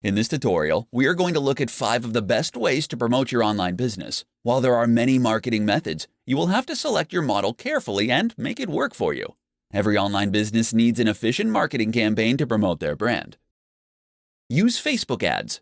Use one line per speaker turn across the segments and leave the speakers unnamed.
In this tutorial, we are going to look at 5 of the best ways to promote your online business. While there are many marketing methods, you will have to select your model carefully and make it work for you. Every online business needs an efficient marketing campaign to promote their brand. Use Facebook ads.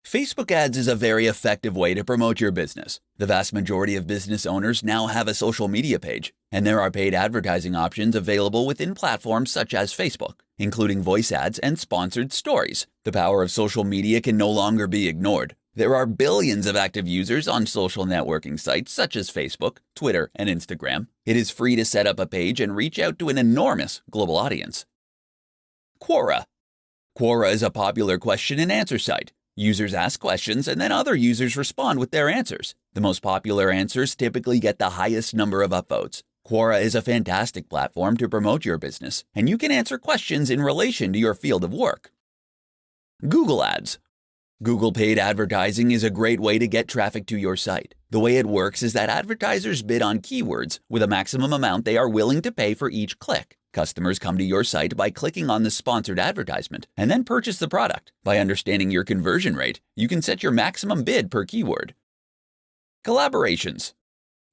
Facebook ads is a very effective way to promote your business. The vast majority of business owners now have a social media page, and there are paid advertising options available within platforms such as Facebook, including voice ads and sponsored stories. The power of social media can no longer be ignored. There are billions of active users on social networking sites such as Facebook, Twitter, and Instagram. It is free to set up a page and reach out to an enormous global audience. Quora. Quora is a popular question and answer site. Users ask questions and then other users respond with their answers. The most popular answers typically get the highest number of upvotes. Quora is a fantastic platform to promote your business, and you can answer questions in relation to your field of work. Google Ads. Google paid advertising is a great way to get traffic to your site. The way it works is that advertisers bid on keywords with a maximum amount they are willing to pay for each click. Customers come to your site by clicking on the sponsored advertisement and then purchase the product. By understanding your conversion rate, you can set your maximum bid per keyword. Collaborations.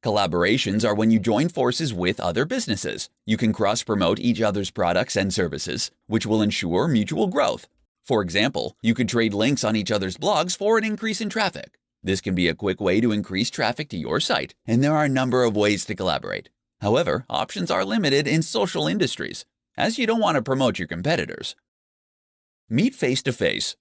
Collaborations are when you join forces with other businesses. You can cross-promote each other's products and services, which will ensure mutual growth. For example, you could trade links on each other's blogs for an increase in traffic. This can be a quick way to increase traffic to your site, and there are a number of ways to collaborate. However, options are limited in social industries, as you don't want to promote your competitors. Meet face-to-face.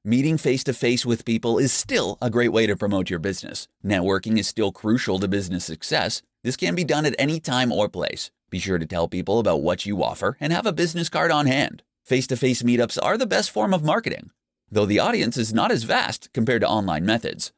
Meeting face-to-face with people is still a great way to promote your business. Networking is still crucial to business success. This can be done at any time or place. Be sure to tell people about what you offer and have a business card on hand. Face-to-face meetups are the best form of marketing, though the audience is not as vast compared to online methods.